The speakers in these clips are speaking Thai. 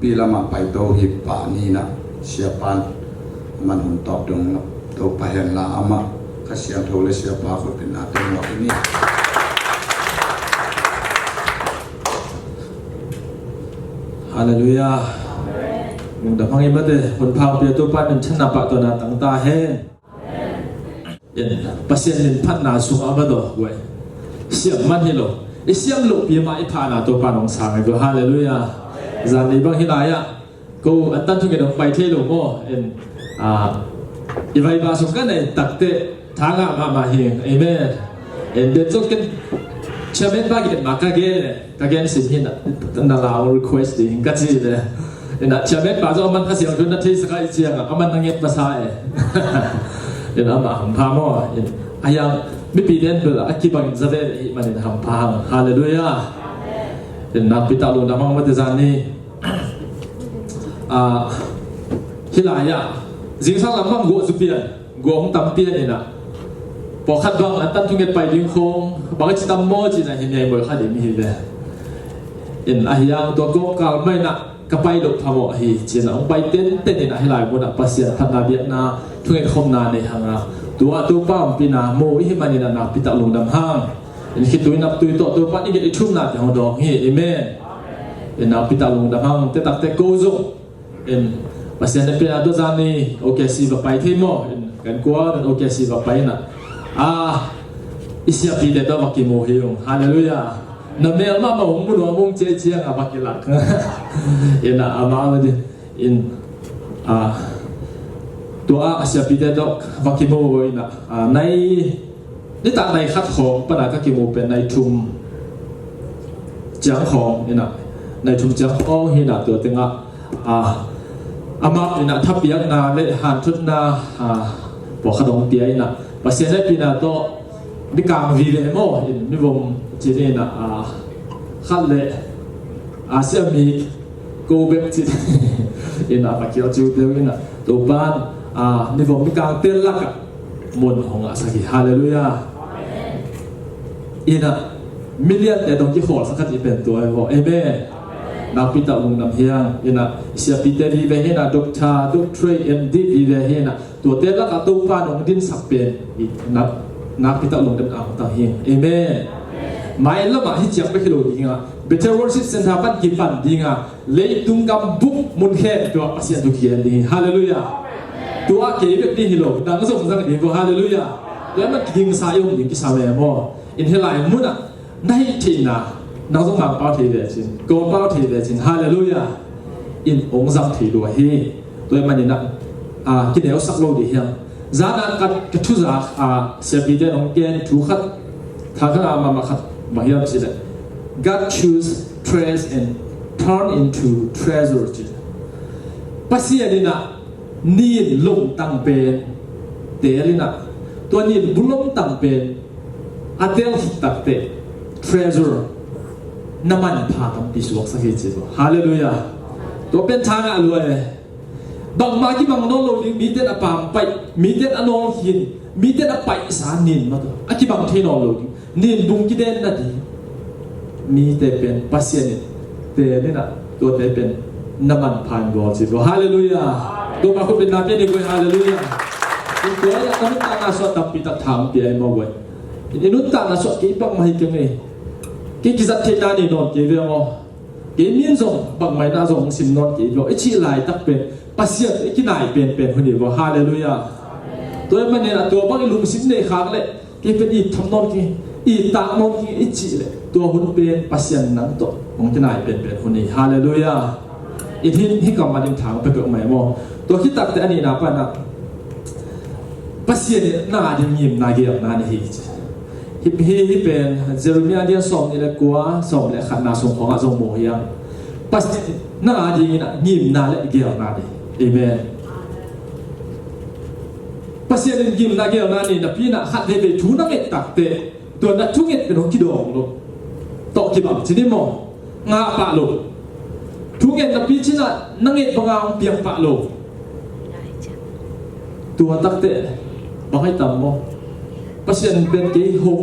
ปีละมาไปโตหิปานี่นะเสียปันมันหุ่นตอบตรงโตไปเห็นละอามาขเสียงโทเลเสียปาคนเป็นนาเต็มหมดนี่ฮาเลลูยามุงดาพังอิบัดเดคนพาวเปียตัวปันเป็นชนะปะตัวนาตั้งตาเฮยันปัสยันลินพัดนาสุงอาบัดเว้ยเสียงมันฮิโลเสียงลุกปีมาอิพานาตัวปันองสางก็ฮาเลลูยาจานีบังฮิลายะกูอันตันทุกอย่างไปเที่ยวโม่อีไวบาสุกันในตักเตะทางอามาเฮงเอเมนเด็ดจงกันเชื่อเมนบากินมากาเกนกาเกนสิบหินนั่นลาว request ดิกัจจิเลยนะเชื่อเมนบาจอมันถ้าเสียงคุณนัทที่สกายเสียงอ่ะมันนั่งเงียบภาษาเดี๋ยวนะมาหันพามออายังไม่ปีเดนเบลอาคิบังจะได้มันหันพามฮาเลลูยาเดี๋ยวนักพิตาลุนดามังมัตจานีฮิลายะจิงสังลำบังกัวสุเปียนกัวของตั้มเปียนนี่นะพอขัดบังอันตั้งทุ่งเงินไปดิ้งคงบางทีตั้มโมจินะเห็นยังบ่อยขัดยังมีเลยเห็นอายังตัวกกาไม่นะก็ไปหลบพามอฮีจีนะองไปเต้นนี่นะฮิลายบุญปัสยาพันนาเบียนาทุ่งเงินคมนาในหางตัวป้ามปีนาโมอิฮิมันนี่นะนับพิตาลุงดำห้างเห็นคิดตัวนับตัวป้านี่ก็ไอชุ่มนาที่หัวดองเฮ้เอเมนเห็นนับพิตาลุงดำห้างเตตักเตโกโซเห็นpasien nepen ado zani okey si bapai themo kan kwa dan okey si bapai na isia pi de do makimo hiung hallelujah na mel ma ma mung no mung che che nga bakilak ina ama de in tua isia pi de do makimo ina nai ni ta nai khat khong pa na ka kimo pen nai thum jang khong ina nai thum jang khong hi na to tengaอามาอินะทับยังนาเละหันทุนนาบอกขนมเปียอินะภาษาในปีนาโตดิกามวีเลโมอินมิวมจีนีนะขัดเละอาเซียมีกูเบกจีอินะปักเกียวจูเดียวอินะตัวบ้านมิวมดิกามเตลลักมุนของอาสักิฮาเลลูยาอินะมิเลียนแต่ตรงที่โหดสักทีเป็นตัวบอกเอเมนักพิตาลุงนำเฮียงเห็นนะเสียพิตาดีเวเห็นนะด็อกเตอร์ด็อกเตอร์เอ็มดีดีเวเห็นนะตัวเตลักตัวป้านองดินสักเป็นนักพิตาลุงกันอ่างตาเฮียงเอเมนไม่ละมาที่เจียงไปคิโลดีงา Better Worship Center ปันกินปันดีงาเลยตุงกำบุกมุนแค่ตัวอาเซียนตุกียนดีฮาเลลูยาตัวเก็บแบบนี้ฮิโลดังก็ส่งสังเกตว่าฮาเลลูยาแล้วมันยิงสายยิงกิสาเวมออินเทลายมุนอ่ะในที่น่ะน้องต้องมาเป้าทีเดียวจริงโกเป้าทีเดียวจริงฮาเลลูยาอินองค์สักทีด้วยฮีตัวมันนี่นะกินเอวสักโลดีเฮียงจานันกันกระทุจากเสียบีเดนองเกนถูกขัดทางข้างมาขัดมาเฮียงสิเลย God choose treasure and turn into treasure จริงปัสยานี่นะนี่ลงตั้งเป็นเตลินะตัวนี้บุลงตั้งเป็นอัตเดลหิตักเต treasureน้ำมันพากันพิสูจน์สักทีจีบฮาเลลูยาตัวเป็นทางอะไรบางมาที่บางโน้นเรามีเด็ดอปามไปมีเด็ดอนองหินมีเด็ดอไปสารนินมาตัวอาที่บางที่นอนเรานินบุงกิเดนนั่นดีมีแต่เป็นปัสยานิแต่นี่นะตัวแต่เป็นน้ำมันพานบอจีบฮาเลลูยาตัวมาคุณเป็นนาเป็นเด็กฮาเลลูยาตัวอย่างนั้นตานาสวดตับปิดทางเปียมาเว้ยอินุตตานาสวดกี่ปังมาให้กันไงกี่กิจเทนานี่นอนกี่เรื่องอ๋อกี่มีนส่งบางไม่น่าส่งสินนอนกี่เรื่องไอ้ชีลายตักเป็นปัสยาไอ้กี่นายเป็นคนเดียวฮาเลลูยาตัวมันเนี่ยตัวบางลุงสินในขางเลยกี่เป็นอีทำนอนกี่อีตากนอนกี่ไอ้ชีเลยตัวหุ่นเป็นปัสยานั้นตัวของที่นายเป็นคนนี้ฮาเลลูยาอีที่กำมาดึงถางไปเป็นใหม่มอตัวคิดตักแต่อันนี้นะป่ะนะปัสยาเนี่ยน่าจะยิ้มน่าเกี่ยวน่าดีฮิเป็นเจอร์มีอันเดียส่งนี่แหละกัวส่งเลยขันนาส่งของอาส่งโมยังปัสน่าดีนะยิ้มน่าเลยเกี่ยวน่าดีเอเมนปัสยังยิ้มน่าเกี่ยวน่าดีนะพี่น่ะขัดให้ไปชูนักเอ็ดตักเตะตัวนักทุกเอ็ดเป็นหัวกิโดงลูกตอกกี่บังทีนี้มองงาปะลูกทุกเอ็ดนะพี่ชินะนักเอ็ดบางงเปียงปะลูกตัวตักเตะบางให้ต่ำมองปัสยังเป็นกี่หง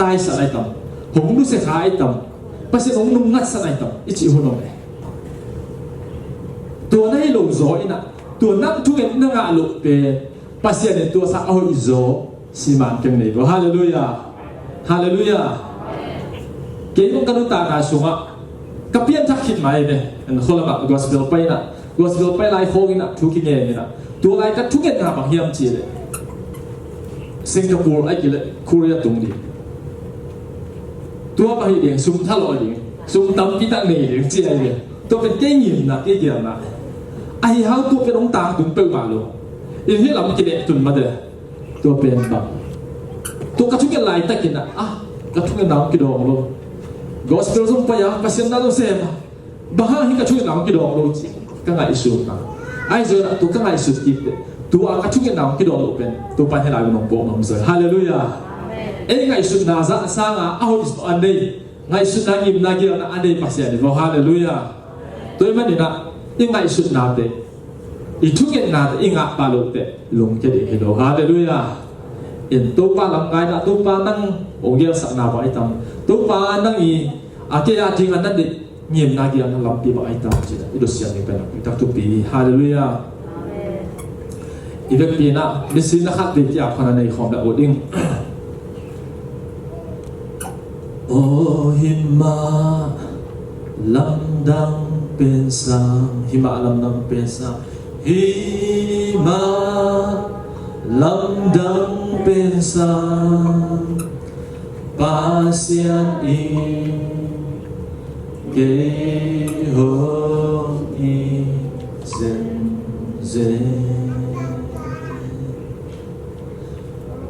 ตายสลายต่ำ hong nu se khai tam pasi hong nu ngat sanai tam ichi hunong e ตัวนั้นให้ลงโซอินะตัวนั้นทุกอย่างนั่งอาลุเป็นปัสยาในตัวสักเอาอิโซสิมันเก่งนี่ก็ฮาเลลูยาฮาเลลูยาเกี่ยวกับการตาการสุงะกับเพียนทักขิดมาเนี่ยอันคนละแบบกอสเปลไปนะกอสเปลไปไล่โคกินะทุกอย่างนี่นะตัวไล่ก็ทุกอย่างบางอย่างจีเลยสิงคโปร์ไอ้กี่เลยโคเรียตรงนี้ตัวบางอย่างสุ่มท่าลอยอย่างสุ่มตั้มพิทักษ์นี่อย่างจีอะไรเนี่ยตัวเป็นเก่งยิ่งนะเก่งเยี่ยมนะไอ้เขาตัวเป็นองตาตุ่มเปิลมาลูอย่างที่เราไม่กินเด็ดตุ่มมาเลยตัวเป็นแบบตัวกระทุกอย่างไล่ตะกินนะกระทุกอย่างน้ำกินดองลูgospel sumpaya pasien na sema baha hi ka chu na ki dong lo chi ka ngai su na ai zo na tu ka ngai su ki tu a ka chu na ki dong lo pen tu pa he la no bo no zo hallelujah amen ngai su na za sa nga a ho is an dei ngai su na ngim na gi na an dei pasien ni hallelujah tu ma ni na ngai su na te i chu na te inga pa lo te lung ke de lo hallelujah in tu pa lam ngai na tu pa nang ong gel sak na ba ai tam tu pa nang i akia ting an de nyem na gi an lam pi ba ai tam chi i do sian ni pen ta tu pi hallelujah i ve pi na ni sin na khat de ya khana nei khom da oding o himma lam dang pen sang himma lam dang pen sang himma lam dang pen sang pasian in ge ho i zen zen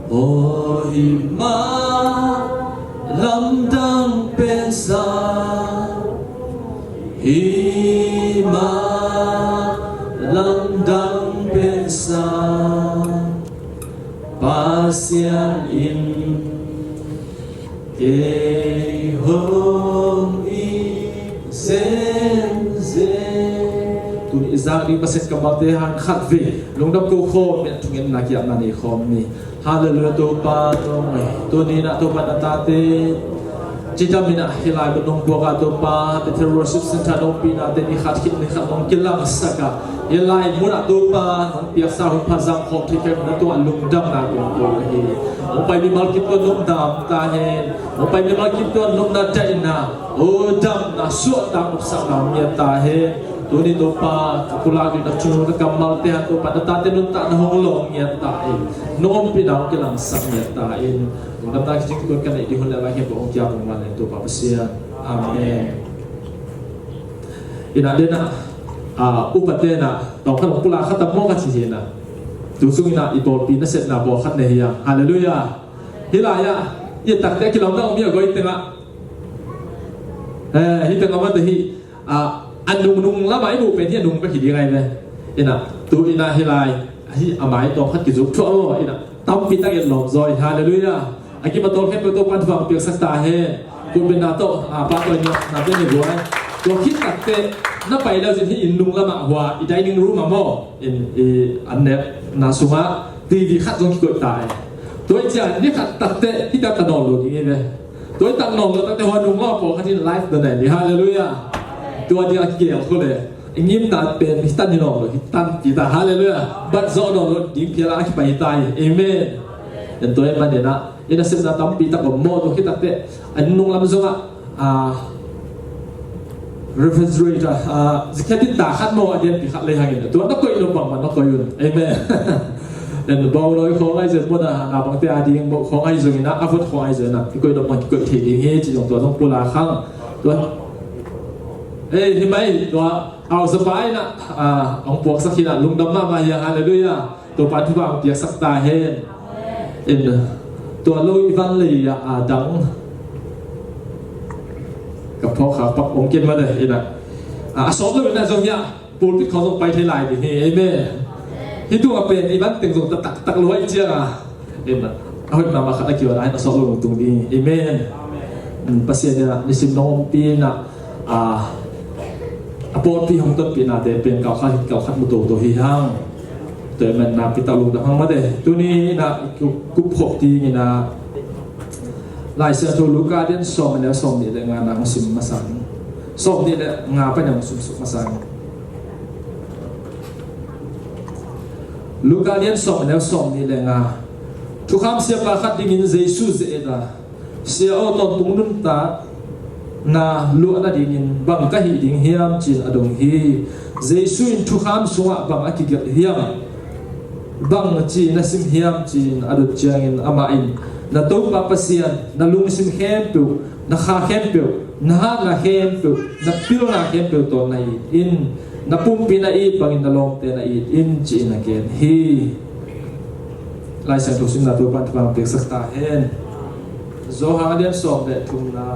o himma lam dang pen sang himma lam dang pen sang pasian in Ke hong i zen zen tu ni izak ni paset kamal te han khat ve long dam ko kho me thungen na ki na ni khom ni hallelujah to pa to me to ni na to pa ta te chita mina hilai bu nong boga to pa te terrorship center no pi na te ni khat khit ni khat nong kilam saka hilai mu na to pa nong pia sa hu phazang khom the ke na to lung dam na ko hi o pai ni mal kit ko nong dam ta he o pai ni mal kit ko nong na tai na o dam na so ta ko sa na mi ta he tu ni to pa kula gi na chu na kamal te ha to pa ta te nun ta na hong long mi ta e nom pi dang kilam sak mi ta e nong ta ki ko kan di hon la he bo ong kya ko ma le to pa sia amen ina de na upate na tong khan kula khata mo ka chi na tu sung na i bol pi na set na bo khat ne ya hallelujah hilaya ye tak te ki long na mi go itenga hi te ngama te hiอันนุ่งละไม้บุเป็นที่นุ่งไปขีดยังไงเลยอินะตัวอินะฮิไลที่อาไม้ตัวขัดกิจุกชั่วอินะตั้มปีตั้งยันหลอมซอยฮาเลลูยาไอ้กิมาตัวแค่ตัวปันฟังเปียกสักตาเฮคุณเป็นนาโตปาตัวเนี่ยนาเป็นอย่างไรตัวคิดตัดเตะน่าไปแล้วสิ่งที่อินนุ่งละมาหัวอีใจนึงรู้มาโม่อันเนี้ยนาสุมาตีดีขัดตรงที่กดตายตัวไอ้เจ้านี่ขัดตัดเตะที่ตัดนอนหลุดอย่างนี้เลยตัวตัดนอนแล้วตั้งแต่หัวนุ่งล่อโผล่ขัดที่ไลฟ์ตัวไหนดีฮาเลลูยาตัวเดียวเกี่ยวกันเลยยิ้มตาเป็นฮิตันนี่หรอกฮิตันกีตาร์ฮาเลลูยาบัดโซนรถดิ้งเพียร์อะไรไปตายเอเมนยันตัวเองมันเนี่ยนะยันเสพนาตั้มปีตากับโมตัวคิดตัดเตะอันนุ่งลำซงrefrigerator แค่ติดตาขัดโมอันเดียนปีขัดเลยหางเงี้ยตัวนักก็อินบังมันนักก็ยุ่นเอเมนยันบ่าวน้อยของไอ้เจ้ามันนาบางทีอาดีงของไอ้เจ้านี่นะอาวุธของไอ้เจ้านะที่ก็อินบังที่ก็ที่ดิ้งเฮจิตของตัวต้องปูลาข้างตัวเห็นไหมตัวเอาสบายนะองปวกสักทีนะลุงดำมามาอย่างฮาเลลูยาตัวปัจจุบันเปียกสักตาเห็นตัวลุยวันเลยดังกับพ่อขาปักองเกณฑ์มาเลยเห็นนะสอบเลยนะตรงนี้ปูนที่เขาต้องไปที่ไหนดิเฮ้ยแม่ที่ตัวเป็นอีวันตึงส่งตักรวยเจ้าเห็นนะเอาให้มาขัดเกี่ยวอะไรนะสอบลงตรงนี้เอเมนภาษาเนี่ยนิสิมน้องปีนะปอดที่ห้องต้นปีนาเดเป็นเก่าขัดมุตุตัวหิฮังแต่มันนาปิตาลุงแต่ห้องมาเดตัวนี้นะกุบหกทีนี่นะลายเสือตัวลูกาเดียนส่งแล้วส่งนี่แหละงานนางสิมมาสั่งส่งนี่แหละงานไปยังสุมาสั่ง ลูกาเลียนส่งแล้วส่งนี่แหละงาทุกคำเสียปาขัดดิ่งเยซูเจดาเสียเอาตอนตุงนุ่นตานาลูอันดิ่งบังกะหิดิ่งเฮียมจินอดงฮีเยซูอินทุกคำสวะบังอกิเกเฮียมบังจีนสิมเฮียมจินอดุจางอินอามาอินนาตุปาปเสียนนาลุงสิมเฮมปิวนาคาเฮมปิวนาฮานาเฮมปิวนาปิโลนาเฮมปิวตัวในอินนาปุ่มปีนาอีบังอินนาลงเตนาอีอินจีนเกนฮีลายเส้นทุกสิ่งนาตัวปันฟังเด็กสักตาเห็นโซฮาเลียนสอบเด็ดทุ่มนา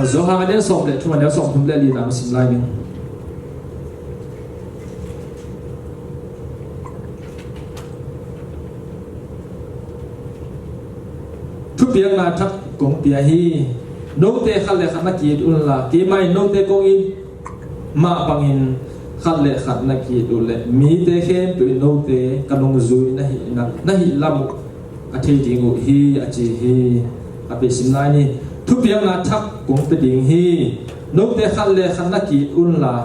โซฮาเลียนสอบเด็ดทุ่มเดียวสอบทุ่มเด็ดลีนามสิบลายนึงทุกเพียงนาทักกงเปียฮีนกเตะขัดเละขัดนักกีดอุลละกีไม่นกเตะกงอินมาปังอินขัดเละขัดนักกีดอุลเละมีเตะเข้มเป็นนกเตะกันลงซุยนะฮิลามุอาทิตย์ดิงูฮีอาจีฮีอาเปสิมไลนี่ทุกเพียงนาทักกงเป็นดิ่งฮีนกเตะขัดเละขัดนักกีดอุลละ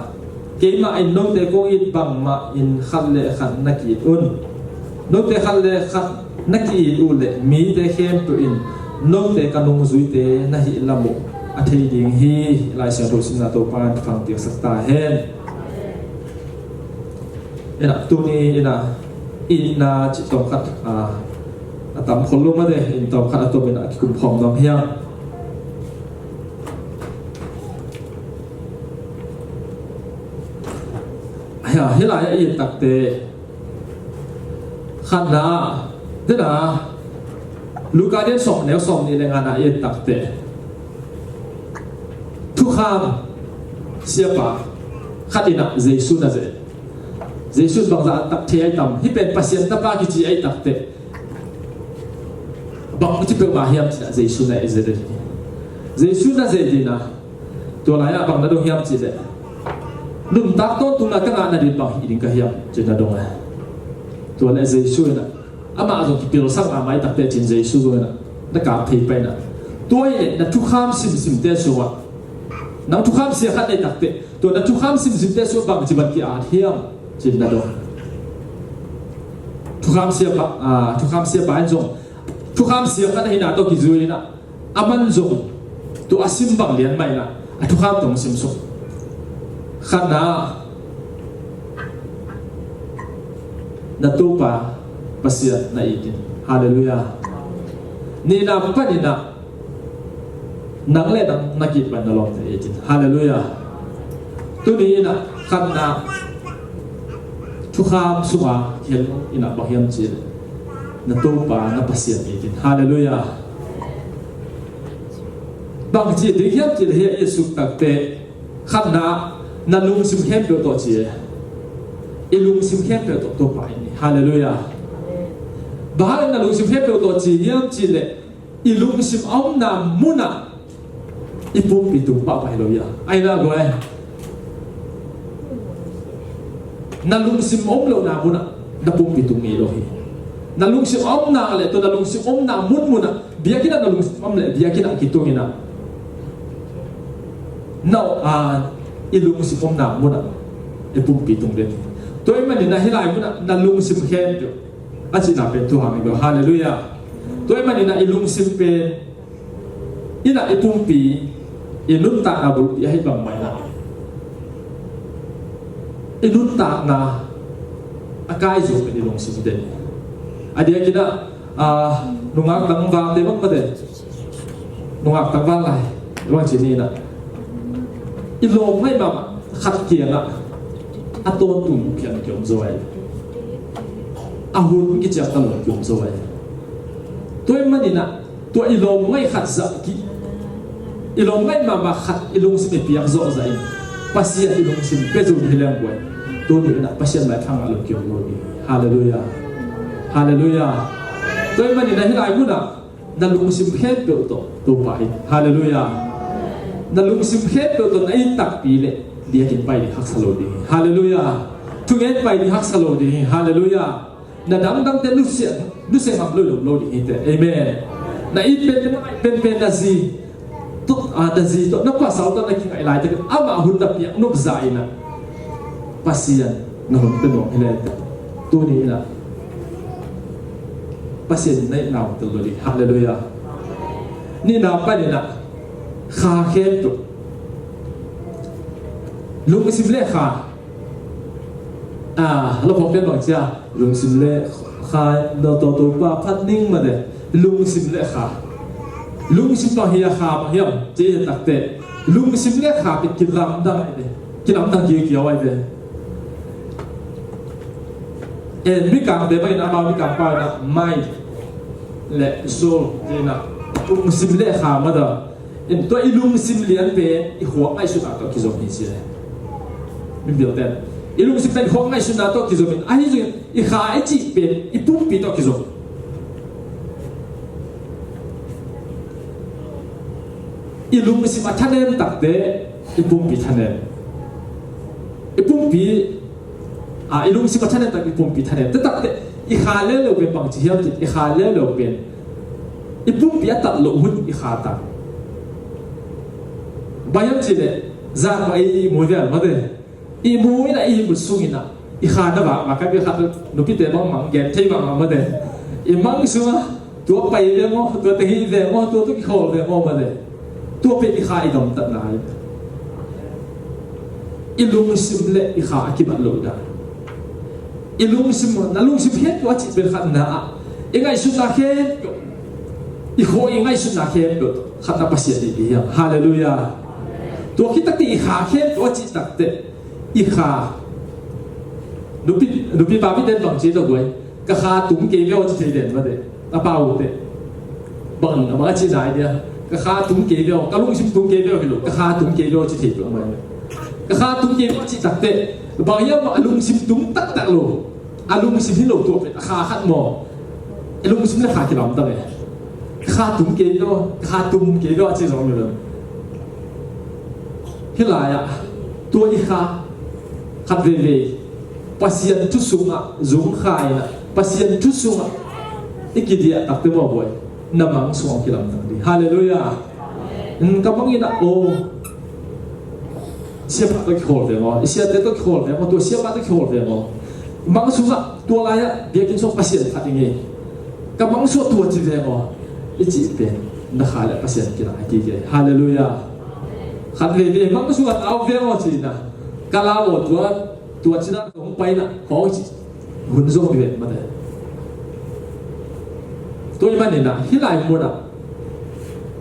กีไม่นกเตะกงอินบังมาอินขัดเละขัดนักกีดอุลนกเตะขัดเละขัดนักกีดูเล่มีเตเข้มตัวอินนกเตกันงซุยเตนะฮิลามุอาทิดิงฮีลายเสียงโรสินาโตปานฟังเตียงสักตาเห็นเอ็นะตัวนี้เอ็นะอินนาจิตตอมขัดตามคนลงมาเดอินตอมขัดตัวเป็นอาคิคุมพอมน้ำเฮียงเฮียหลายอินตักเตขันนาเดี๋ยวนะลูกาเดียนส่งแล้วส่งนี่แรงงานอะไรตักเตะทุกคำเสียปะขัดอินะเยซูนะเยซูบางอย่างตักเทไอตั้มที่เป็นปัสยันตปากิจีไอตักเตะบางที่เป็นมาเฮียมจีนะเยซูนะเอเจดีเยซูนะเจดีนะตัวไหนอะบางนั่นดงเฮียมจีเลยนุ่มตักต้นตุนักงานนั่นดีบางอีดิงกับเฮียมจีนั่นดงเลยตัวนั้นเยซูนะอามาจงกิโลสักอาไม่ตักเตจินเยซูด้วยนะนักการที่ไปนะตัวเองนักทุกข้ามซิมเตชัวนักทุกข้ามเสียขัดในตักเตตัวนักทุกข้ามซิมเตชัวบางจิบันกีอาเทียมจินนาดงทุกข้ามเสียปะทุกข้ามเสียปะจงทุกข้ามเสียขัดในนาตัวกิจุยนะอามันจงตัวอาซิมบางเลียนไม่นะทุกข้ามตรงซิมสุขัดนะนัตัวปะpasir na ikin hallelujah ni na pa ni na nang le nang nakit ban na long ta ikin hallelujah tu ni na kan na thu kham suwa hian ina bahiam chi na to pa na pasir ikin hallelujah bang chi de hiam chi he yesu tak te kan na lung sim khem pe to chi ilung sim khem pe to pa ni hallelujah bahal na lung sim he pe to chi hiam chi le i lung sim om na muna i pum pi tu pa pai lo ya ai na go ai na lung sim om lo na muna na pum pi tu mi lo hi na lung sim om na le to na lung sim om na mun muna bia kina na lung sim om le bia kina ki tu ina no i lung sim om na muna i pum pi tu le to i mani na hilai muna na lung sim khen tu aci na pen Tuhan itu haleluya tuai mani na ilung simpen ina ipumpi inun tak abu ya hibang mai na inun tak na akai zo pen ilung simpen adia kita nungak tang vang te bang pade nungak tang vang lai wang sini na ilung mai ma khat kia na aton tum pian kyom zo ai ahun ki chak tam yum zo ai toy manina to ilom ngai khat za ki ilom ngai ma khat ilung sim piak zo zai pasien ilung sim pe zo hilang boy to ni na pasien mai thang alum ki lo ni hallelujah hallelujah toy manina hilai muna na lung sim khet pe to pai hallelujah na lung sim khet pe to nai tak pi le dia kin pai hak salo di hallelujah tu ngen pai di hak salo di hallelujah na dang dang te lu se ngam lu di ite amen na it pen na zi tu da zi to na pa sau to na king ai lai te ama hun da pi nup zai na pasian na hun pe no hele tu ni na pasian nei naw te lu di hallelujah ni na pa ni na kha khem tu lung sim le khaเราพบกันหน่อยจ้าลุงสิมเล่ขาเราตัวป้าพัดนิ่งมาเด้ลุงสิมเล่ขาลุงสิมต่อเฮียขามาเฮียมเจ๊ตักเตะลุงสิมเล่ขาเป็นกินลำดังไอ้เด้กินลำดังเกี่ยวไอ้เด้มิกางเดไม่นะมามิกางป้านะไม่และโซ่เจนะลุงสิมเล่ขามาเด้ตัวไอ้ลุงสิมเลี้ยงเป็นไอ้หัวไอ้สุดอ่ะตัวกิจวัตรนี้สิไม่เดียวแต่อีลุงสิเป็นของไงสุนัขตัวกิจวัตรอันนี้จึงอีขาไอจีเป็นอีปุ่มปีตัวกิจวัตรอีลุงสิมาทันเองตักเดอีปุ่มปีทันเองอีปุ่มปีอีลุงสิมาทันเองตักอีปุ่มปีทันเองแต่ตักเดอีขาเล่เราเป็นบางทีเฮียติอีขาเล่เราเป็นอีปุ่มปีตัดลงหุ่นอีขาตัดบางอย่างจีเลยจางไปโมเดลมาเดอีมูนี่นะอีบุษสุงินะอีขาดนะบ่มาคับอีขาดนุพิเตมังมังแกนใช่มังมาเดอีมังสุมาตัวไปเดมอตัวตีเดมอตัวตุกิโคเดมอมาเดตัวเป็นอีขาอีดมตัดนายอีลุงสิมเละอีขาคิบัตลุดาอีลุงสิมนะลุงสิมเฮ็ดว่าจิเป็นขันนะอีไงสุนัขเฮ็ดอีโคอีไงสุนัขเฮ็ดขันนะปัสยาดีฮะฮาเลลูยาตัวคิดตักตีอีขาเฮ็ดว่าจิตักเตอีขาดูพี่ป้าพี่เด่นบังจีตัวกวยกะขาตุ้มเกลียวจะเด่นมาเดตาเปล่าเดบังมาจีไหนเดียกะขาตุ้มเกลียวกะลุงชิมตุ้มเกลียวไปหลุกะขาตุ้มเกลียวจะเด่นมากะขาตุ้มเกลียวจีตักเตบางอย่างว่าลุงชิมตุ้มตักโลลุงชิมที่โลตัวเป็นขาขัดหมอลุงชิมเลยขากี่ลำตั้งเลยขาตุ้มเกลียวขาตุ้มเกลียวจีสองอยู่เลยที่ไรอะตัวอีขาขัดเวเวปัสยันทุสุงะจุงขายนะปัสยันทุสุงะอีกเดียตักเตมบ่อยน้ำมังสวงกิลำตังดีฮาเลลูยากำมังยินะโอเสียบตัวขี้โหดเลยมั้งเสียเตตัวขี้โหดเลยมั้งตัวเสียบตัวขี้โหดเลยมั้งมังสุงะตัวอะไรอะเบียกินส่งปัสยันขัดยังไงกำมังสวงตัวจีเลยมั้งอีจีเป็นนักขายและปัสยันกินอะไรกี่เดียฮาเลลูยาขัดเวเวมังสุงะเอาเวมั้งจีนะกะลาโอตัวจีน่าของไปนะของหุ่นส่งเวทมาเลยตัวมันเนี่ยนะที่ไหนหมดอ่ะ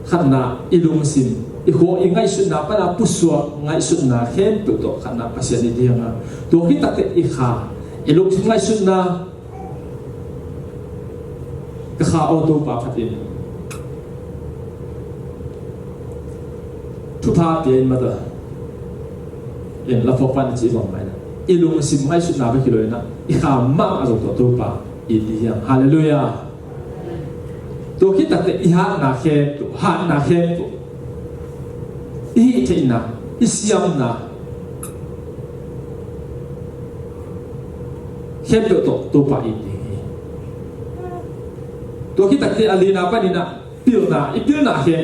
ขันนาอีลุงสินอีหัวอีไงสุดนาปนาปุสวงไงสุดนาเข้มตัวตัวขันนาปัสยานิดีนะตัวที่ตักอีขาอีลุงสินไงสุดนากะขาเอาตัวปากขัดอินทุพาเปลี่ยนมาเลยเห็นแล้วพอปันจีบออกมาอีลุงสิมไม่สุดนาไปกี่เลยนะอีขามากอาจจะตัวป่าอีดีอย่างฮาเลลูยาตัวคิดแต่อีหาหนาเข้มตัวหาหนาเข้มตัวอีเทน่ะอีเสียมน่ะเข้มตัวป่าอีดีตัวคิดแต่อาลีนาปานีน่ะปิลน่ะอีปิลน่ะเข้ม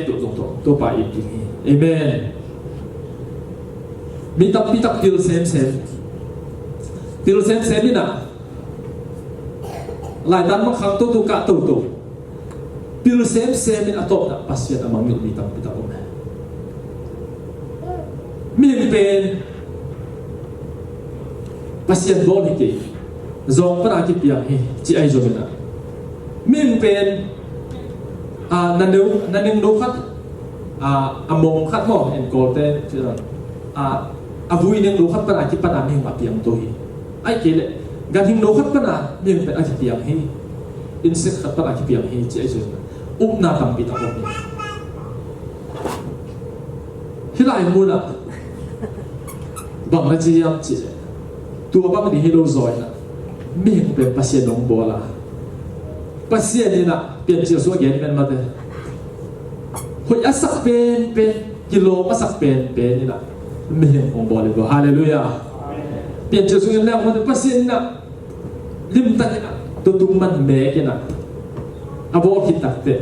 ตัวป่าอีดีเอเมนมีตับติลเซมนี่นะหลายด้านมันขังตัวกะตัวติลเซมนี่อัตโตนะปัสยานะมังมีตับอมมีเป็นปัสยาบอลฮิกิจงปรากิปียงฮิจีไอโจมินะมีเป็นนันนึงดูขัดมงขัดหม้อเอ็นโกลเต้ที่นั่นabu ini ndokat pana ki pana meng apiang to hi ai kele gathing ndokat pana meng pe aki piang hi insect khat pana ki piang hi chi ai so upna tam pi ta ko hilai muna bang la chi yam chi tu bang ni hilo zoi na meng pe pasien dong bola pasien ni na pian chi so gen men ma de hoi asak pen kilo masak pen ni naไม่เห็นของบอลเลยฮาเลลูยาเปลี่ยนจุดสุดแล้วมันจะพัฒนาลิมตันตัว ตัวตุ้มมันเมกินะอาบอกคิดตักเตะ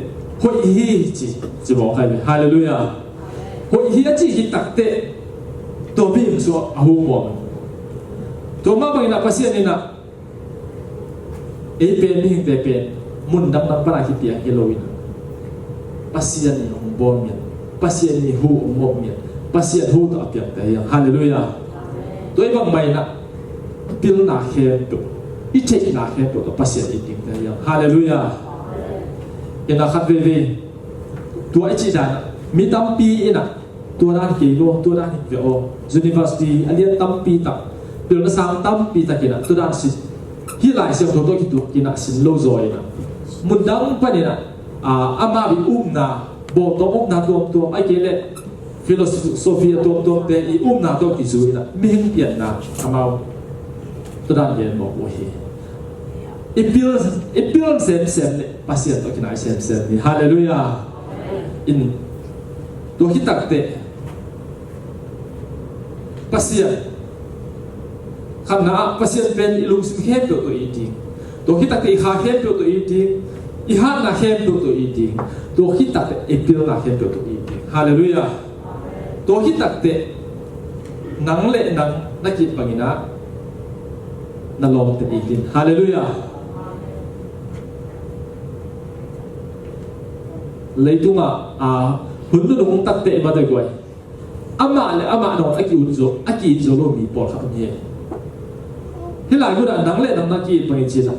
หอยฮีจีจะบอกใครเลยฮาเลลูยาหอยฮีจีคิดตักเตะตัวพี่มันสัวอาหูบอกตัวมาบางนะภาษาเนี่ยนะเป็นนี่แต่เป็นมุนดังปราคิดyang Halloween pasien ni bom ya pasien ni hu bom ya pasien hu to apiak ta yang haleluya toi bang mai na pil na khe to I take na khe to pasien I ting ta yang haleluya ina khat ve tua I chi dan mi tam pi ina tua dan ki lo tua dan ve o university alian tam pi ta pil na sang tam pi ta kina tua dan si hi lai sia to ki tu kina sin lo zoi na mun dang pa ni na ama bi na bo to na to ai ke le philosophia to te I na to ki zui na mi hing pian na ama to dan yen mo wo hi I build sem le pasien to kina sem ni hallelujah in to hi tak te pasien khana pasien pen ilung sim he to I ti to hi tak te kha he to I ti I hat na he to I ti to hi tak te I build na he to I ti hallelujah to hi tak te nang le nang na ki pangina na lom te I ti hallelujah leitunga hun tu nung tak te ma de goi ama no aki zo lo mi por kha ni hi lai gu da nang le nang na ki pangin chi na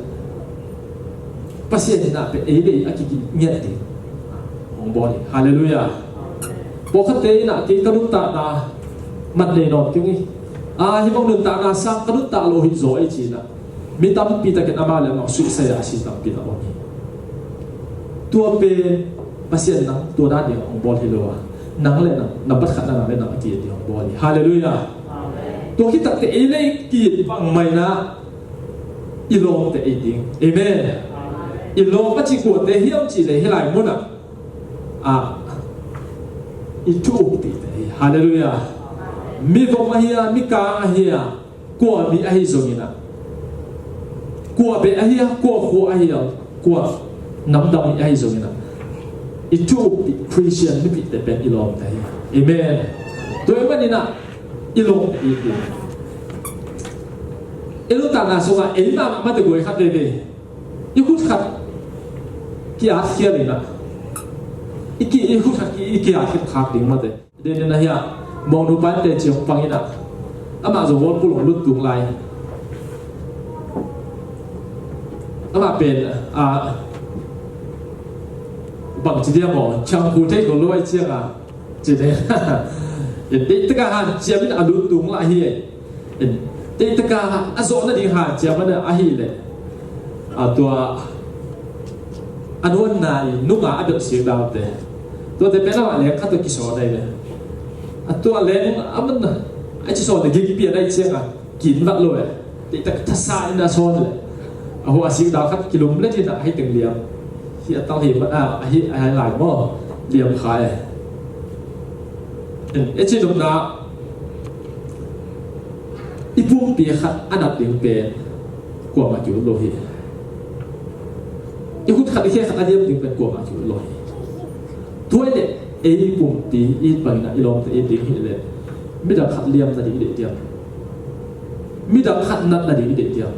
pasien na pe e be aki ki nyat ti ong bo ni hallelujah po kha te na ki kanun ta na mat le no ti ni hi mong nun ta na sa kanun ta lo hi zo ai chi na mi tam pi ta ke ama le no su sa ya si tam pi na o ni tua pe pasien nang tua da dia ong bol hilowa nang le na bat khat na le na ki dia ong bol hallelujah amen to ki tak te ele ki bang mai na ilong te eating amen ilong pa chi ko te hiam chi le hilai mo na itu ti te hallelujah mi vo ma hia mi ka hia ko mi a hi zongina ko be a hia ko a hia ko nam dam a hi zongina itu Christian ni bit ben ilong tai amen to eman ni na ilong itu elu ta na so ga elma ma de goi khat de ikut khat ki a khia le na ikut khat ki a khit khak ding ma de na ya mong nu pan te chiong pangina ama zo won pu long lut tung lai amaเป็นบางทีเดียวบอกช่างผู้เทคโนโลยีเชี่ยงจีเนี่ยอย่างที่ตะการเจียมันอรุณตุงละเฮียที่ตะการอโศกนั่นเองเจียมันอะฮีเลยตัวอนุนายนุ่งอาเดือดเสียงดาวเตะตัวแต่เป็นอะไรเลี้ยงข้าตัวกิโสได้เลยตัวเลี้ยงมันไอ้กิโสเนี่ยกินเปียได้เชี่ยงกินวัดเลยที่ตะทัศน์อินดาโซนเลยหัวเสียงดาวครับกิโลเมตรที่ไหนให้ตึงเลี้ยงที่ต้องเห็นว่าให้หลายหม้อเรียมขายที่ตรงนั้นอีปุ่มเปียขัดอันดับเดียงเป็นกว่ามาจุดโลหิตอีคุณขัดแค่ขัดอันเดียวถึงเป็นกว่ามาจุดโลหิตถ้วยเนี่ยอีปุ่มตีอีปังนะอีลองแต่อีตีหินเลยไม่ได้ขัดเรียมนาดีเดียวไม่ได้ขัดนัดนาดีเดียว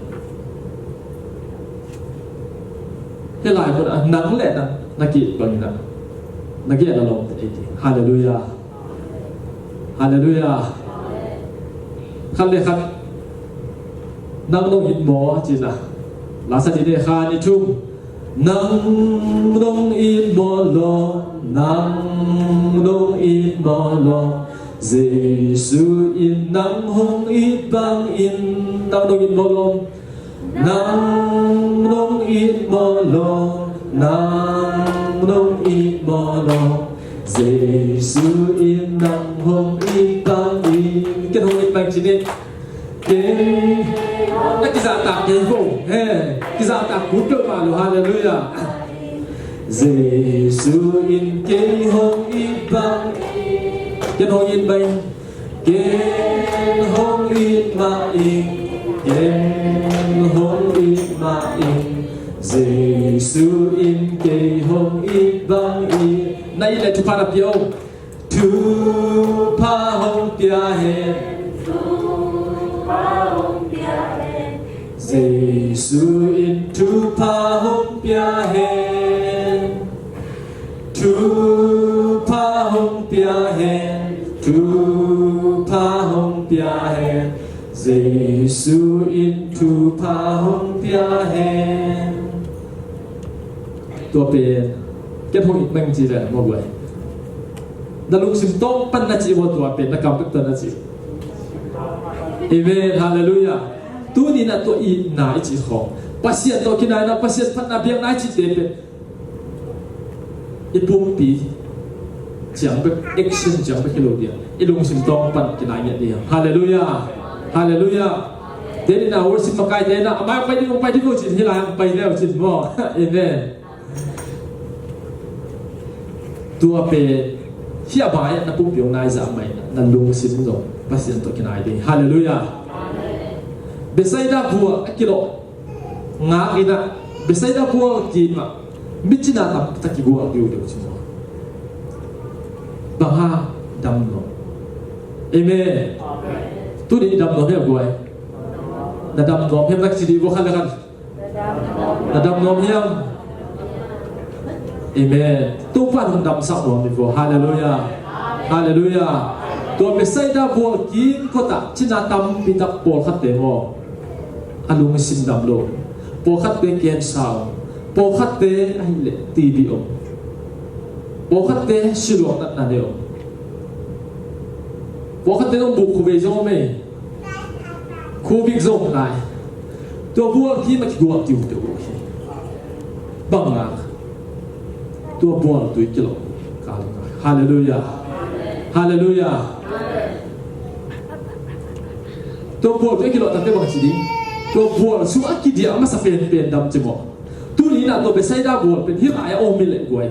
ให้หลายคนนังแหละนักกีฬาบางนะนักกีฬาเราลงแต่เองฮาเลลูยาฮาเลลูยาขั้นเลยครับนังลงอินโมจีนะลาสติเดคานิทุ่มนังลงอินโมโลนังลงอินโมโลเยซูอินนังฮงอิบังอินนังลงอินโมโลnang nong it molo nang nong it molo Giêsu in nang hong it bang in cái hong it bang chỉ nên cái giả tạc cái vùng cái giả tạc cút cơ mà lo hallelujah Giêsu in cái hong it bang cái hong it bang cái hong it bang in hong it ma in Giêsu in cây hồng ít vang y nay lại thu pha đập yêu thu pha hồng tia hen Giêsu in thu pha hồng tia hen thu pha hồng tia hen thu pha hồng tia hen Giêsu in thu pha hồng tia hen tuaเป็นเก็บหงอีกบางทีเลยมาบ่อยดันลุงสิมโต้ปั้นนาจีว่าตัวเป็นนักการเป็นตัวนาจีเอเมนฮาเลลูยาตัวนี้นะตัวอีน่าอีจีของปัสเซียนตัวกินอะไรนะปัสเซียนพันนาเบียงน่าจีเตเป็นอีปุ่มปีจังเป็นแอคชั่นจังเป็นกิโลเดียวอีลุงสิมโต้ปั้นกินอะไรเดียวฮาเลลูยาฮาเลลูยาเดี๋ยวนี้นะวันสิมาไกลเดี๋ยวนะมาไปที่กูจิตที่ไรไปแล้วจิตมั่วเอเมนตัวเป็นเฮียบายนับปุ๊บยงนายจะไม่นั่นลุงสินจงภาษาตัวกินอะไรดีฮาเลลูยาเบสไซดาบัวกิโลงากินะเบสไซดาบัวกินมามิจินาตับตะกี้บัวอยู่เดี๋ยวชิมบางฮาดำโนเอเมนตัวนี้ดำโนเพียบบัวแต่ดำโนเพียบนักจิตบัวขันเลยกันแต่ดำโนเพียบเอเมนตัวฟันของดำสักหน่อยดีกว่าฮาเลลูยาฮาเลลูยาตัวเบสไซดาบัวกินก็ตัดชินาตัมปิดักโปขัดเตโมอลุงสินดำโลโปขัดเตเกียนสาวโปขัดเตไอเล็ตีบีโอโปขัดเตชิลวงนัดนาเดียวโปขัดเตต้องบุกคูเบจงไม่คูบิกจงได้ตัวบัวที่มันบัวติวตัวบังงาตัวบัวตัวกิโลกาลฮาเลลูยาฮาเลลูยาตัวบัวตัวกิโลตั้งแต่บางทีตัวบัวสุอากิเดียมาสเปนเป็นดำจิโมตัวนี้นะตัวเป็นไซด้าบัวเป็นฮิรายโอมิเลกวย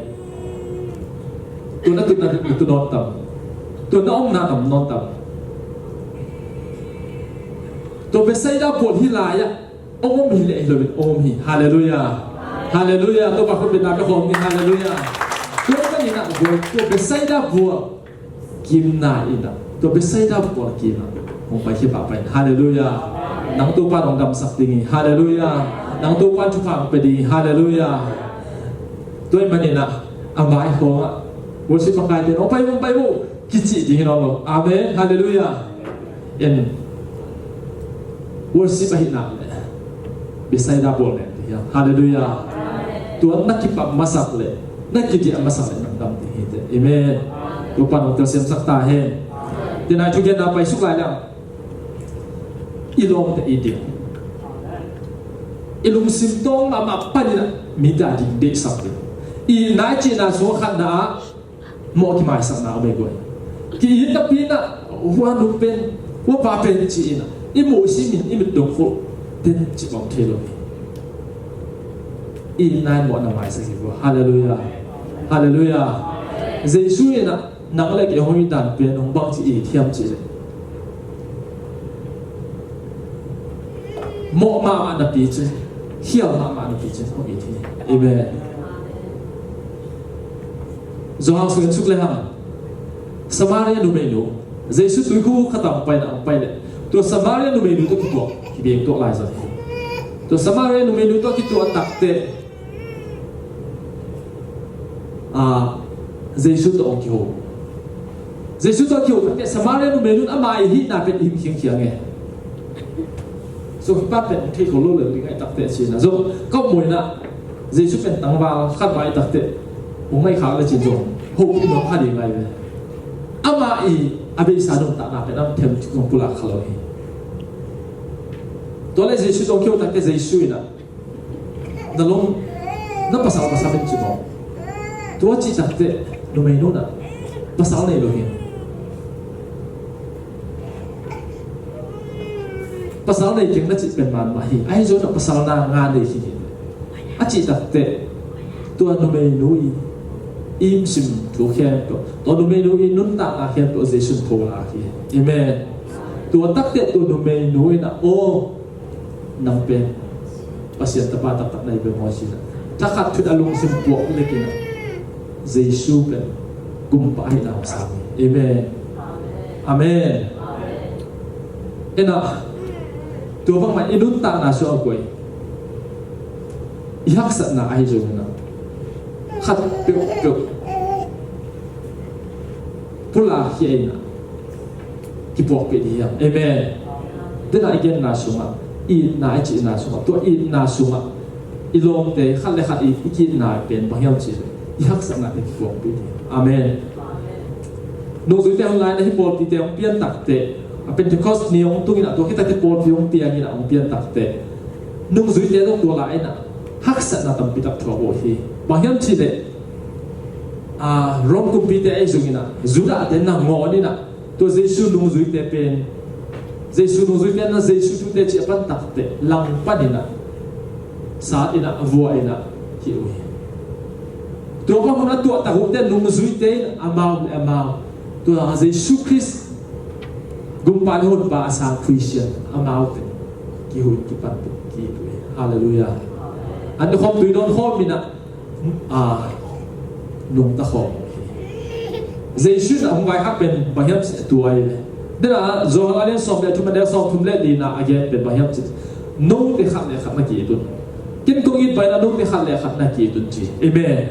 ตัวนั้นตัวนั้นตัวนอนต่ำตัวน้องนาต่ำนอนต่ำตัวเป็นไซด้าบัวฮิรายโอมิเลกเลยเป็นโอมิฮาเลลูยาฮาเลลูยาตัวบางคนเป็นนามของนี่ฮาเลลูยาตัวนี้นะบัวตัวเป็นไซด้าบัวกิมนาอินะตัวเป็นไซด้าบัวกิมนะผมไปที่ป่าไปฮาเลลูยานังตัวปานของดำสักดีฮาเลลูยานังตัวปานทุกฝั่งไปดีฮาเลลูยาตัวมันนี่นะอาบายของอ่ะวันสิบกายเดินออกไปบุกิจิดีน้องเราอาเมนฮาเลลูยาเอ็นวันสิบหินาเลยเบสไซดาบัวเลยฮาเลลูยาตัวนักกิปมาสักเลยนักกิจิมาสักเลยดำดีเอเมนตัวปานของตัวเสียมสักตาเฮนเดี๋ยวนายทุกอย่างไปสุกหลายแล้วอีลงแต่อีเดียวอีลุงสิมตงมาปั้นนะมีดาดิเด็กสักเลยอีนายจีน่าสวขันนะหมอที่มาสักนะไม่กวยที่ยินนับปีนะหัวนุ่มเป็นหัวปลาเป็นจีน่ะอีหมูสิมินอีมิดดงโคเต้นจีบองเทโลอีนายหมอหน้าไม้สักทีว่าฮาเลลูยาฮาเลลูยาเจสุยนะนักเล็กยังมีดันเป็นองค์บังจีอีเทียมจีเลยหมอมาอันดับปีจีเขี้ยวมาอันดับปีจีของอีทีเอเมนจงเอาสิ่งสุขเลยฮะสมาเรียนุเมนูเจสุตุยคู่ขัดต่างไปนะไปเลยตัวสมาเรียนุเมนูตัวกี่ตัวกี่เบียงตัวลายสักตัวสมาเรียนุเมนูตัวกี่ตัวตักเตะเจสุตัวองค์กี่หัวเจสุตัวกี่หัวแต่สมาเรียนุเมนูอามาอีหิน่าเป็นอิ่มเขียงไงส่วนป้าเป็นที่เขารู้เลยที่ไอ้ตักเตะชีนะส่วนก็มวยนะเจสุเป็นตังวาคาดไว้ตักเตะผมไม่ขาดเลยจีนจงหกที่น้องพาดีไงเลยอามาอีอาเบสานุตานาเป็นน้ำเทมที่ของปุระขลุ่ยตัวเลขเจสุจงเกี่ยวตักเตะเจสุนะนั่นลงนั่นภาษาเป็นจีนตัวจีตักเตะโนเมนูนะภาษาไหนรู้เห็นภาษาไหนเก่งนั่นจีเป็นมันมาฮีไอ้โจนภาษานางานเลยทีนี้อาจีตักเตะตัวโนเมนูอิมซิมตัวแค่ตัวโนเมนูอินุนตาอาแค่ตัวเจสุนโพลาคีเอเมนตัวตักเตะตัวโนเมนูนะโอนังเป็น pasien tapa tak nai be mo sina ta khat thut alung sim po lekina Jesu pen gumpa ai na sa amen amen ena tu bang mai inun ta na so koi ihak sat na ai jo na khat pe pula hi na ki pok pe dia amen dena again na sunga I na chi na sunga to I na sunga I long te khat le khat I ki na pen bang yam chi I hak sa na ki pok pe dia amen no zui te hon lai na hi pol ti te ong pian tak te a Pentecost ni ong tu ina to kita te pol pi ong pian ina ong pian tak te nung zui te dong to lai na hak sa na tam pi tak tho bo hi bang yam chi le rom kum pi te ai zung ina zuda te na ngo ni na to Jesu nung zui te pen Jesu nung zui te na Jesu tu te chi pan tak te lang pa ni na sa ina vua ina hi ui to ba hona to ta hu te nung zui te amau to Jesu Christ gum pa hon ba sa Christian amau te ki hu ki pan ki ui hallelujah an khom tu don khom mina nung ta khom Jesu na hung vai hak pen ba hiam se tuai le dena zo halen som le thum le som thum le li na again pen ba hiam se nung te khat na ki tun kin kong in pai na nung te khat na ki tun chi amen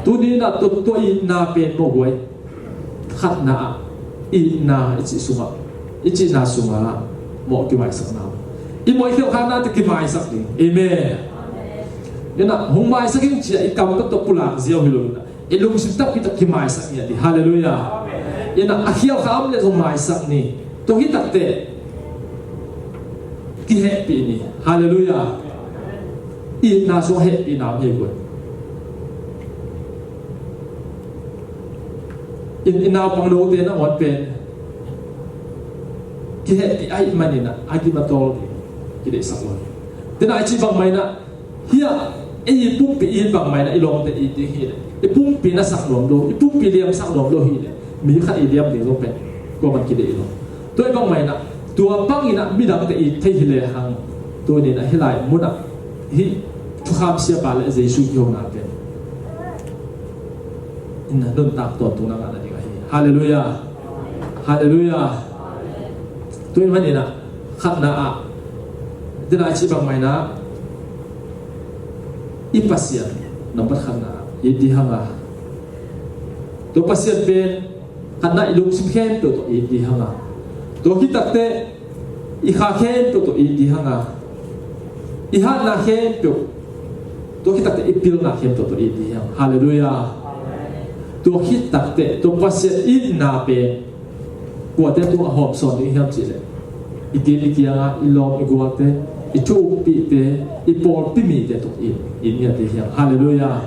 tu ni na to I na pen mo goi khat na I na chi sunga I chi na sunga mo ki mai sak na I moi khel kha na te ki mai sak ni amen dena hung mai saking chi I kam to pula ziaw hilu na ilung sim tak kita ki mai sak ni hallelujah ina akhiaw kham le zo mai sak ni to hi tak te ki happy ni hallelujah I na so happy na he go in na pang lo te na on pen ki happy ai manina agi matol ki de sak lo dena chi bang mai na hia ei pum pi in bang mai na ilong te I ti hi I pum pi na sak lom do I pum pi liam sak lom do hi le mi kha I liam de lo pen ko man ki de lo to I bang mai na tua pang ina mi dang te I thei hi le hang to ni na hilai mu na hi thu kham sia pa le Jesu yo na pen in na don tak to tu na ga di ga hi hallelujah hallelujah to I man ina khat na a dena chi bang mai na I pasien number khana I di hanga to pasien pen khana ilung sim khen to I di hanga to ki takte I kha khen to I di hanga I ha na khen to ki takte I pil na khen to I di hanga hallelujah to ki takte to pasien I na pe ko te to hom son I ham chi le I ti ni kia I lom I go te I chu pi te I por pi mi te to in ya te hiang hallelujah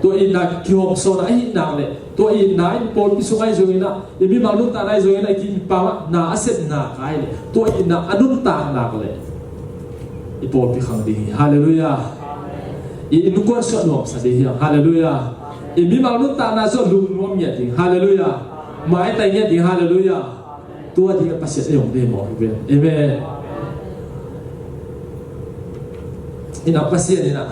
to in na ki hom so na I na le to in na in por pi sungai zo ina I mi ma lu ta nai zo ina ki pa na aset na kai le to in na anun ta na le I por pi khang di hallelujah I nu ko so no sa di hiang hallelujah I mi ma lu ta na zo lu no mi di hallelujah mai ta nge di hallelujah to di pa se yong de mo amen ina pasien ina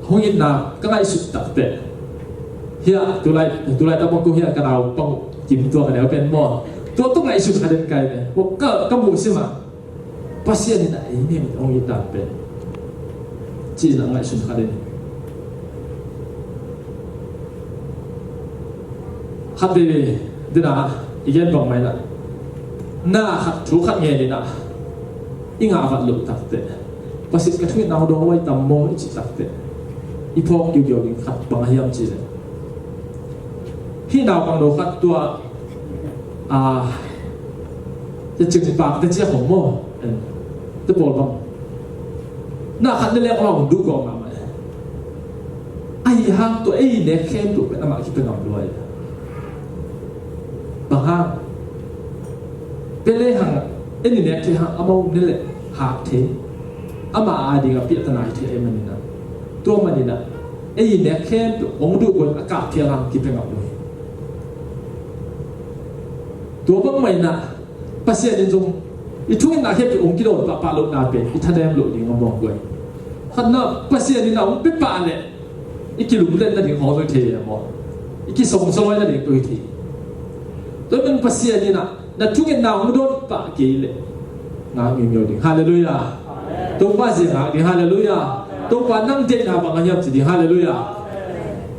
hongin na kangai su tak te hia tulai ta ko hia kanau pang kim to ka ne pen mo to ngai su ka den kai ne ko ka mu sima pasien ina ini hongin ta pe chi na ngai su ka den hatte dina igen bang mai na khat thu khat nge ni na inga vat lu tak te pasit ka thui naw do wai tam mo chi tak te I phok yu yu ding khat bang hiam chi le hi naw bang do khat tua te ching pak te che hom mo te bol bang na khat le lek long du go ma ma ai hang to ei ne khem tu pe ama ki pe ngam loi bang ha pe le hang eni ne ki hang amau ne le ha the ama adi ga pi ta nai the e manina to manina ei ne khem tu ong du gon aka thia ram ki pe ngam loi to bang mai na pasien in jong itu yang nak hebat orang kita bapa lo nabe itu ada yang lo di ngomong gue karena pasien ni nak bapa le iki lu bulan tadi hal tu dia mo iki song tadi tu dia tu men pasien ni nak tu yang nak mudon pak gile nak ngimyo di haleluya tu pasien nak di haleluya tu panang dia nak banganya jadi haleluya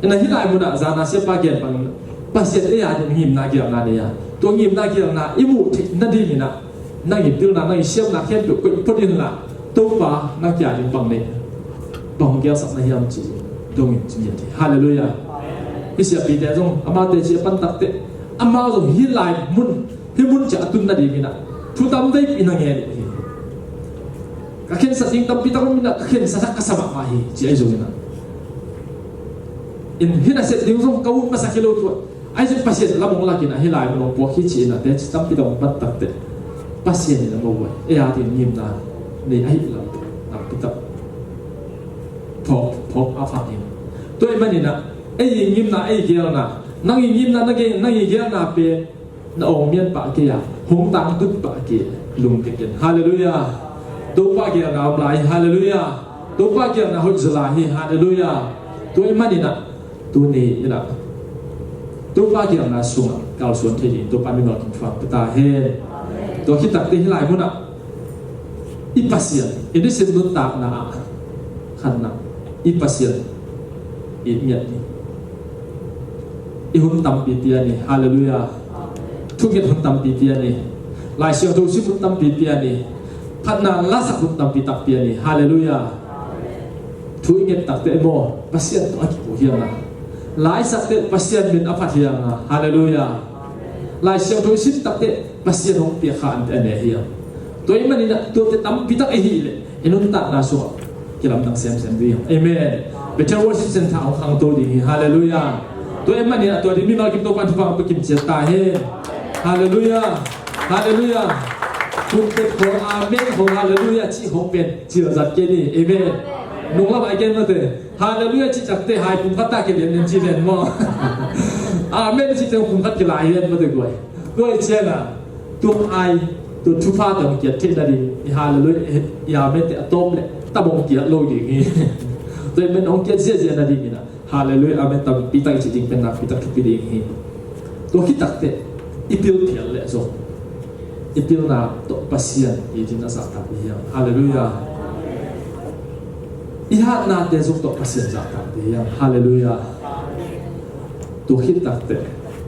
ina hilai muda zana siapa kian pang pasien dia ada ngim nak kian nak dia tu ngim nak kian nak ibu nadi ni nakนั่งหยิบดิ้วนั่งเชี่ยวนักเขียนดุกุยพูดยังละตู้ฟ้านักยาดิบังเนี่ยบังเกี่ยวสักในยามจีดงจีนที่ฮาเลลูยาที่เสียปีเดียรงอามาเตจีปันตักเตอามาส่งฮิลายมุนฮิมุนจะตุนนาดีมินะทุตามได้ปีนังเงี้ยนี่ก็เขียนสัตย์ตั้มปีตั้งมินะเขียนสัตย์กษัตริย์มาฮีจีไอโจนะอินฮินาเสดิ้วส่งกาวมาสักกิโลตัวไอโจภาษาละมงลากินะฮิลายมันพวกฮิจีนะแต่จีตั้มปีตั้งปันตักเตpasien ni nama buat, ada ngim na, ni aib lah, nak kita pop apa ni, tu mana ni nak, ngim na, gel na, nang ngim na, nang gel na pe, na orang mian pak kia, hong tang tut pak kia, lung kian, haleluya, tu pak kia na belai, haleluya, tu pak kia na hujz lahi, haleluya, tu mana ni nak, tu ni nak, tu pak kia na sungai, kalau suan tadi, tu pan minor kimfak petaheh.ตัวคิดตักตีให้หลายคนอ่ะอีปัสเซียนอินดิเซนตุนตากนาขันนักอีปัสเซียนอีเมียนี่อีหุ่นตั้มปีเตียนี่ฮาเลลูยาทุกอย่างหุ่นตั้มปีเตียนี่หลายเสียงทุกสิ่งหุ่นตั้มปีเตียนี่พันนาลาสักหุ่นตั้มปีตักเตียนี่ฮาเลลูยาทุกอย่างตักเตะโมปัสเซียนตัวกี่ผู้เฮียงนะหลายสักเตะปัสเซียนเป็นอภัทเฮียงนะฮาเลลูยาหลายเสียงทุกสิ่งตักเตะpasien hong pia khan te ne hiam toi mani na tu te tam pitak e hi le enun ta na so kilam tang sem di amen better worship center ang khang to di hallelujah toi mani na to di mi ma kim to pan pa kim che ta he hallelujah hallelujah tu te ko amen ho hallelujah chi hong pen chi la zat ke ni amen nung la ba gen ma te hallelujah chi chak te hai pum khata ke len chi len mo amen chi te pum khat ke lai len ma te goi goi che naตัวไอตัวชุฟ้าตัวเกียรตินาดีฮาเลลูยาเมตต์ต้มเลยตะบงเกียรติโลกอย่างนี้ตัวมันองเกียรติเสียนาดีนี่นะฮาเลลูยาเมตต์ปีตักจริงเป็นนักปีตักทุกปีอย่างนี้ตัวคิดตักเตะอีพิลเทียนเลยส่งอีพิลน่ะตัวปัสเซียนอีจินน่ะสักตับเดียวฮาเลลูยาอีฮาน่ะเตะส่งตัวปัสเซียนสักตับเดียวฮาเลลูยาตัวคิดตักเตะ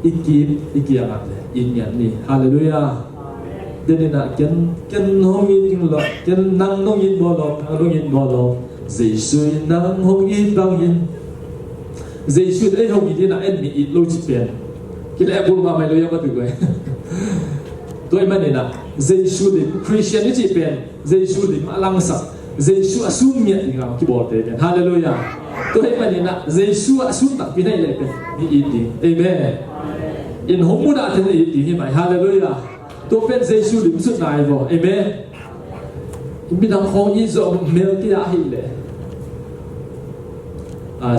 อีกียงเลยอินยันนี่ฮาเลลูยาเดี๋ยวนี้นะกันห้องยินหลอกกันนั่งห้องยินบ่หลอกนั่งห้องยินบ่หลอกเจสุยนั่งห้องยินบางยินเจสุยไอ้ห้องยินนี่นะเอ็นมีอีโลจิเปียนคิดแอบบุญมาไม่รู้ยังมาถึงเลยตัวไอ้มันนี่นะเจสุยคริสเตียนนี่จิเปียนเจสุยมาลังสักเจสุยสุ่มเมียนี่เราคิดบอกเต็มฮาเลลูยาตัวไอ้มันนี่นะเจสุยสุ่มตักปีไหนเลยเป็นมีอีดีเอเมนอินหงมุดอาเทนอีดีที่หมายฮาเลลูยาตัวเป็นเจสุลิมสุดนายบ่เอเมนมีทางของยิโซเมลที่อาฮิเลย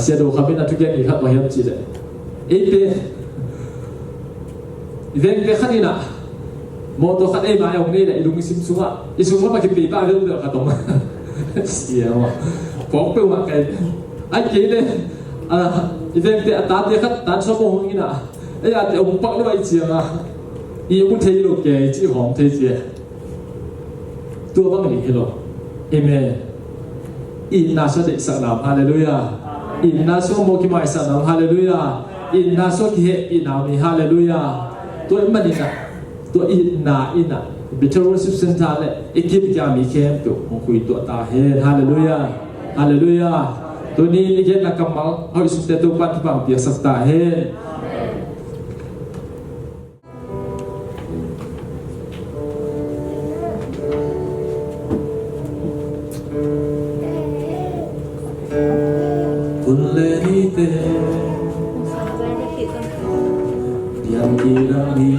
เสียดูคำพินาทุกอย่างอีกครับมาเยี่ยมจีเลยเอเปเรื่องเรื่องขันนี่นะมอตัวขันเอมาอย่างนี้เลยลุงซิมซุงอ่ะอิซุงก็มาคิดปีบ้าเรื่องเดียวกันตรงเสียว่ะของเปรี้ยวมาไกลไอ้เก๋เลยเรื่องที่ตาเดียขัดตาชอบมองนี่นะไอ้อาเดี๋ยวผมปักได้ไปเชียงอ่ะอีบุเทโลเกย์จีหอมเทเจียตัวบ้างหรือเหรอเอเมนอินนาสเดสักนามฮาเลลูยาอินนาสโมกิมาสักนามฮาเลลูยาอินนาสกิเฮอินามีฮาเลลูยาตัวมันนี่นะตัวอินนาบิทเทอร์ซิปเซนทาร์เลยเอกิปยามีเข้มตัวของคุยตัวตาเฮฮาเลลูยาฮาเลลูยาตัวนี้นี่เกิดนักกำมังเอาสุดแต่ตัวปันที่บางเปียสักตาเฮyang kirani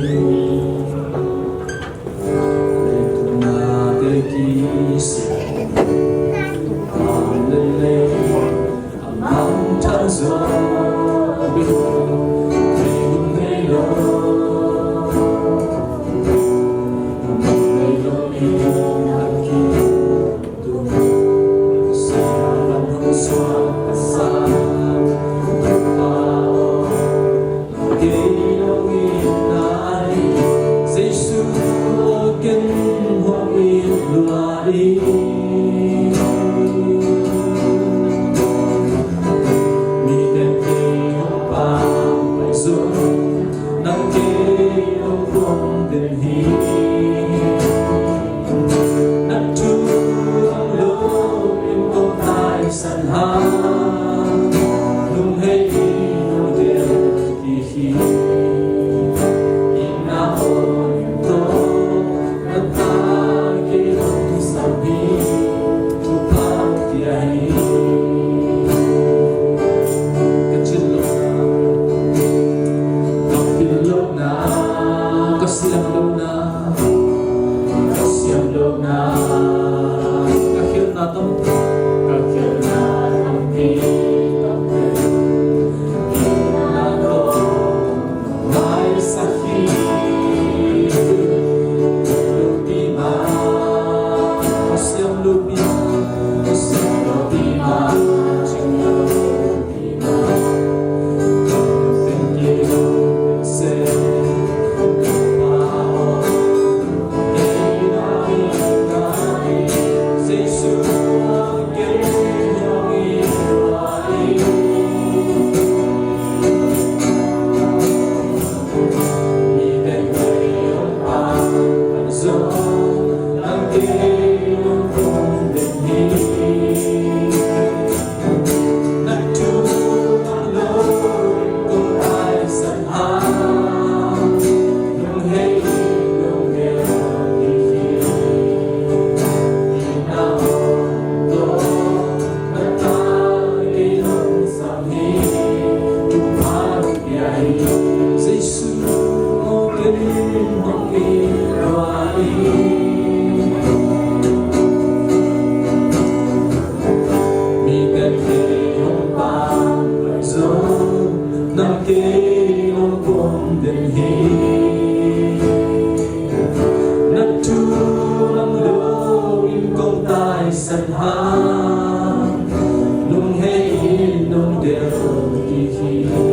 letuna tekis alele amam tanzo bihu triunelo amelo sân hàng nung hay nung đều kỳ khi